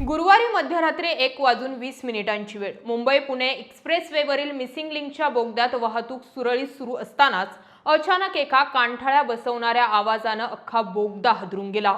गुरुवारी मध्यरात्री 1:20 वेळ मुंबई पुणे एक्सप्रेसवेवरील मिसिंग लिंकच्या बोगद्यात वाहतूक सुरळीत सुरू असतानाच अचानक एका कानठळ्या बसवणाऱ्या आवाजानं अख्खा बोगदा हादरून गेला।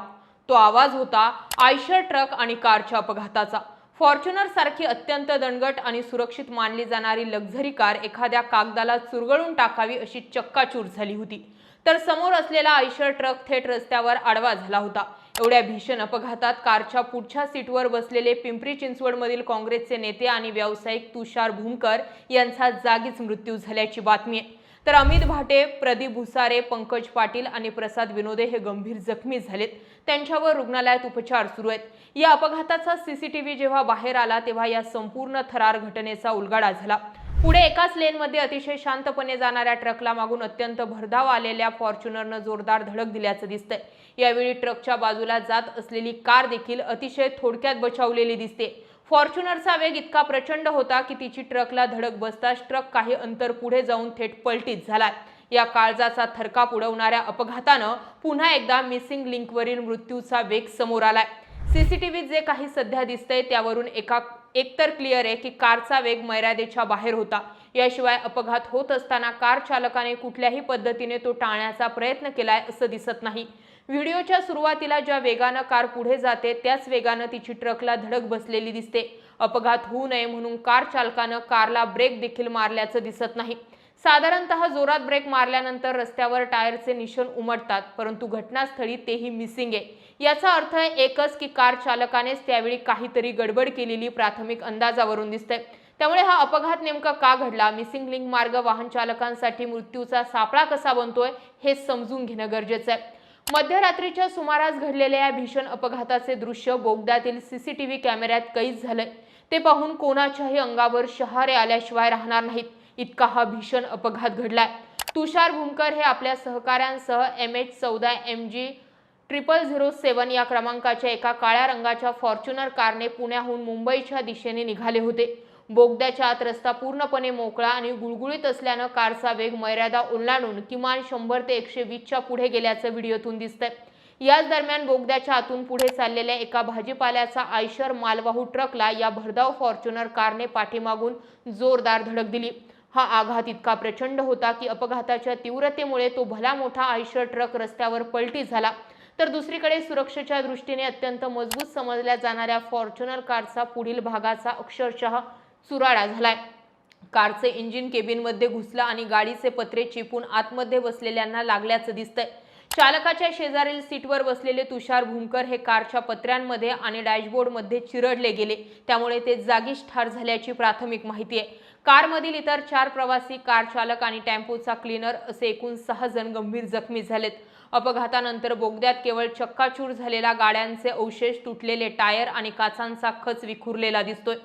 तो आवाज होता आयशर ट्रक आणि कारच्या अपघाताचा। फॉर्च्युनर सारखी अत्यंत दणकट आणि सुरक्षित मानली जाणारी लक्झरी कार एखाद्या कागदाला चुरगळून टाकावी अशी चक्काचूर झाली होती, तर समोर असलेला आयशर ट्रक थेट रस्त्यावर आडवा झाला होता। एवढ्या भीषण अपघातात कारच्या पुढच्या सीटवर बसलेले पिंपरी चिंचवडमधील काँग्रेसचे नेते आणि व्यावसायिक तुषार भूमकर यांचा जागीच मृत्यू झाल्याची बातमी आहे। तर अमित भाटे, प्रदीप भुसारे, पंकज पाटील आणि प्रसाद विनोदे हे गंभीर जखमी झालेत। त्यांच्यावर रुग्णालयात उपचार सुरू आहेत। या अपघाताचा सीसीटीव्ही जेव्हा बाहेर आला तेव्हा या संपूर्ण थरार घटनेचा उलगडा झाला। पुढे एकाच लेनमध्ये अतिशय शांतपणे जाणाऱ्या ट्रकला मागून अत्यंत भरधाव आलेल्या फॉर्च्युनरनं जोरदार धडक दिल्याचं दिसतंय। यावेळी ट्रकच्या बाजूला जात असलेली कार देखील अतिशय थोडक्यात बचावलेली दिसते। फॉर्च्युनरचा वेग इतका प्रचंड होता की तिची ट्रकला धडक बसताच ट्रक काही अंतर पुढे जाऊन थेट पलटीत झाला। या काळजाचा थरकाप उडवणाऱ्या अपघातानं पुन्हा एकदा मिसिंग लिंकवरील मृत्यूचा वेग समोर आलाय। सीसीटीव्हीत जे काही सध्या दिसतंय त्यावरून एकतर क्लिअर आहे की कारचा वेग मर्यादेच्या बाहेर होता। याशिवाय अपघात होत असताना कार चालकाने कुठल्याही पद्धतीने तो टाळण्याचा प्रयत्न केलाय असं दिसत नाही। व्हिडिओच्या सुरुवातीला ज्या वेगानं कार पुढे जाते त्याच वेगानं तिची ट्रकला धडक बसलेली दिसते। अपघात होऊ नये म्हणून कार चालकानं कारला ब्रेक देखील मारल्याचं दिसत नाही। साधारणतः जोरात ब्रेक मारल्यानंतर रस्त्यावर टायरचे निशाण उमटतात, परंतु घटनास्थळी तेही मिसिंग आहे। याचा अर्थ एकच की कार चालकानेच त्यावेळी काहीतरी गडबड केलेली प्राथमिक अंदाजावरून दिसतंय। त्यामुळे हा अपघात नेमका का घडला, मिसिंग लिंक मार्ग वाहन चालकांसाठी मृत्यूचा सापळा कसा बनतोय हे समजून घेणं गरजेचं आहे। मध्यरात्रीच्या सुमारास घडलेल्या या भीषण अपघाताचे दृश्य बोगद्यातील सीसीटीव्ही कॅमेऱ्यात कैद झालंय। ते पाहून कोणाच्याही अंगावर शहारे आल्याशिवाय राहणार नाहीत, इतका हा भीषण अपघात घडलाय। तुषार भूमकर हे आपल्या सहकाऱ्यांसह MH14 MG 0007 या क्रमांकाच्या एका काळ्या रंगाच्या फॉर्च्युनर कारने पुण्याहून मुंबईच्या दिशेने निघाले होते। बोगद्याच्या आत रस्ता पूर्णपणे मोकळा आणि गुळगुळीत असल्यानं कारचा वेग मर्यादा ओलांडून किमान 100 ते 120 च्या पुढे गेल्याचं व्हिडिओतून दिसतंय। याच दरम्यान बोगद्याच्या आतून पुढे चाललेल्या एका भाजीपाल्याचा आयशर मालवाहू ट्रकला या भरधाव फॉर्च्युनर कारने पाठीमागून जोरदार धडक दिली। हा आघात इतका प्रचंड होता की अपघाताच्या तीव्रतेमुळे तो भला मोठा आयशर ट्रक रस्त्यावर पलटी झाला, तर दुसरीकडे सुरक्षेच्या दृष्टीने अत्यंत मजबूत समजल्या जाणाऱ्या फॉर्च्युनर कारचा पुढील भागाचा अक्षरशः चुराडा झालाय। कारचे इंजिन केबिनमध्ये घुसलं आणि गाडीचे पत्रे चिपून आतमध्ये बसलेल्यांना लागल्याचं दिसतंय। चालकाच्या शेजारील सीटवर बसलेले तुषार भूमकर हे कारच्या पत्र्यांमध्ये आणि डॅशबोर्डमध्ये चिरडले गेले, त्यामुळे ते जागीच ठार झाल्याची प्राथमिक माहिती आहे। कारमधील इतर 4 प्रवासी, कार चालक आणि टेम्पोचा क्लीनर असे एकूण 6 जण गंभीर जखमी झालेत। अपघातानंतर बोगद्यात केवळ चक्काचूर झालेल्या गाड्यांचे अवशेष, तुटलेले टायर आणि काचांचा खच विखुरलेला दिसतोय।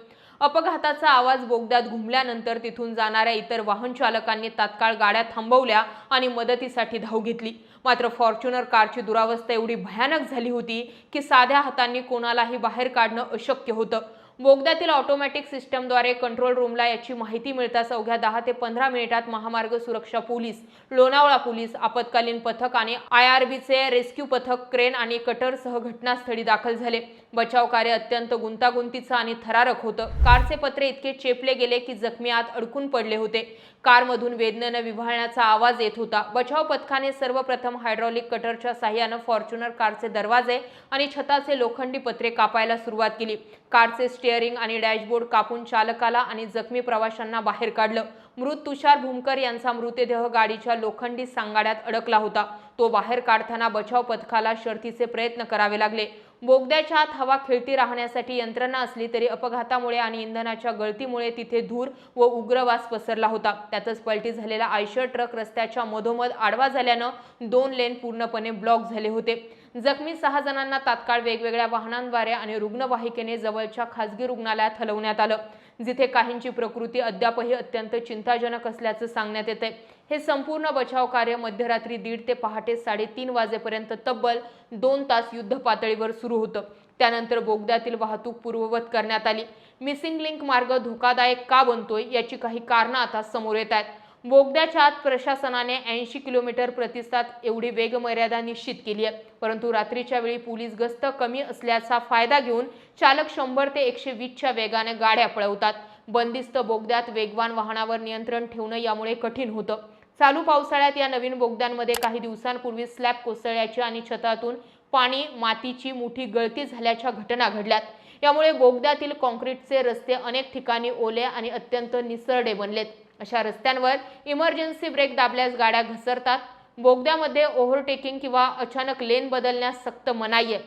अपघाताचा आवाज बोगद्यात घुमल्यानंतर तिथून जाणाऱ्या इतर वाहन चालकांनी तात्काळ गाड्या थांबवल्या आणि मदतीसाठी धाव घेतली। मात्र फॉर्च्युनर कारची दुरावस्था एवढी भयानक झाली होती की साध्या हातांनी कोणालाही बाहेर काढणं अशक्य होतं। बोगद्यातील ऑटोमॅटिक सिस्टमद्वारे कंट्रोल रूमला याची माहिती मिळताच अवघ्या 10 ते 15 मिनिटात महामार्ग सुरक्षा पोलीस, लोणावळा पोलीस, आपत्कालीन पथक आणि IRBचे रेस्क्यू पथक क्रेन आणि कटरसह घटनास्थळी दाखल झाले। बचाव कार्य अत्यंत गुंतागुंतीचं आणि थरारक होतं। कारचे पत्रे इतके चेपले गेले की जखमी आत अडकून पडले होते। कारमधून वेदनेनं विव्हाळण्याचा आवाज येत होता। बचाव पथकाने सर्वप्रथम हायड्रॉलिक कटरच्या साहाय्यानं फॉर्च्युनर कारचे दरवाजे आणि छताचे लोखंडी पत्रे कापायला सुरुवात केली। कारचे स्टीअरिंग आणि डॅशबोर्ड कापून चालकाला आणि जखमी प्रवाशांना बाहेर काढलं। मृत तुषार भूमकर यांचा मृतदेह गाडीच्या लोखंडी सांगाड्यात अडकला होता। तो बाहेर काढताना बचाव पथकाला शर्थीचे प्रयत्न करावे लागले। बोगद्याच्या आत हवा खेळती राहण्यासाठी यंत्रणा असली तरी अपघातामुळे आणि इंधनाच्या गळतीमुळे तिथे धूर व उग्रवास पसरला होता। त्यातच पलटी झालेला आयशर ट्रक रस्त्याच्या मधोमध आडवा झाल्यानं 2 लेन पूर्णपणे ब्लॉक झाले होते। जखमी 6 जणांना तात्काळ वेगवेगळ्या वाहनांद्वारे आणि रुग्णवाहिकेने जवळच्या खासगी रुग्णालयात हलवण्यात आलं, जिथे काहींची प्रकृती अद्यापही अत्यंत चिंताजनक असल्याचं सांगण्यात येतंय। हे संपूर्ण बचाव कार्य मध्यरात्री 1:30 ते पहाटे 3:30 वाजेपर्यंत तब्बल 2 तास युद्ध पातळीवर सुरू होतं। त्यानंतर बोगद्यातील वाहतूक पूर्ववत करण्यात आली। मिसिंग लिंक मार्ग धोकादायक का बनतोय याची काही कारणं आता समोर येत आहेत। बोगद्याच्या आत प्रशासनाने 80 किलोमीटर प्रतिसाद एवढी वेगमर्यादा निश्चित केली आहे, परंतु रात्रीच्या वेळी पोलीस गस्त कमी असल्याचा फायदा घेऊन चालक 100 ते 120 च्या वेगाने गाड्या पळवतात. बंदिस्त बोगद्यात वेगवान वाहनावर नियंत्रण ठेवणं यामुळे कठीण होतं. चालू पावसाळ्यात या नवीन बोगद्यांमध्ये काही दिवसांपूर्वी स्लॅब कोसळल्याची आणि छतातून पाणी मातीची मोठी गळती झाल्याच्या घटना घडल्यात. यामुळे बोगद्यातील काँक्रीटचे रस्ते अनेक ठिकाणी ओले आणि अत्यंत निसरडे बनलेत. अशा रस्त्यांवर इमर्जन्सी ब्रेक दाबल्यास गाड्या घसरतात. बोगद्यामध्ये ओव्हरटेकिंग किंवा अचानक लेन बदलण्यास सक्त मनाई आहे.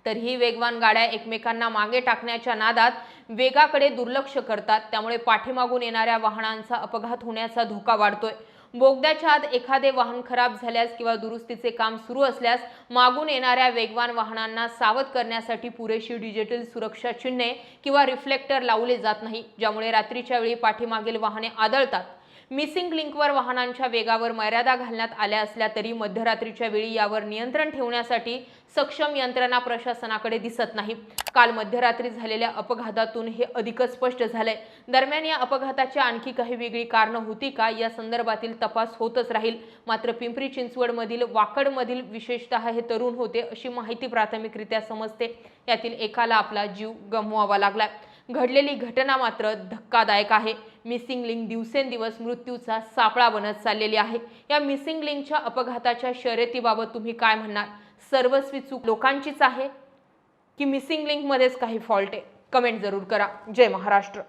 तरीही वेगवान गाड्या एकमेकांना मागे टाकण्याच्या नादात वेगाकडे दुर्लक्ष करतात. त्यामुळे पाठीमागून येणाऱ्या वाहनांचा अपघात होण्याचा धोका वाढतोय. बोगद्याच्या आत एखादे वाहन खराब झाल्यास किंवा दुरुस्तीचे काम सुरू असल्यास मागून येणाऱ्या वेगवान वाहनांना सावध करण्यासाठी पुरेशी डिजिटल सुरक्षा चिन्हे किंवा रिफ्लेक्टर लावले जात नाही, ज्यामुळे रात्रीच्या वेळी पाठीमागील वाहने आदळतात. मिसिंग लिंकवर वाहनांच्या वेगावर मर्यादा घालण्यात आल्या असल्या तरी मध्यरात्रीच्या वेळी यावर नियंत्रण ठेवण्यासाठी सक्षम यंत्रणा प्रशासनाकडे दिसत नाही. काल मध्यरात्री झालेल्या अपघातातून हे अधिकच स्पष्ट झालंय. दरम्यान या अपघाताची आणखी काही वेगळी कारणं होती का या संदर्भातील तपास होतच राहील. मात्र पिंपरी चिंचवडमधील वाकडमधील विशेषतः हे तरुण होते अशी माहिती प्राथमिकरित्या समजते. यातील एकाला आपला जीव गमवावा लागला. घडलेली घटना मात्र धक्कादायक आहे. मिसिंग लिंक दिवसेंदिवस मृत्यूचा सापळा बनत चाललेली आहे. या मिसिंग लिंकच्या अपघाताच्या शर्यतीबाबत तुम्ही काय म्हणणार? सर्वस्वी चूक लोकांचीच आहे की मिसिंग लिंक मध्येच काही फॉल्ट आहे? कमेंट जरूर करा. जय महाराष्ट्र.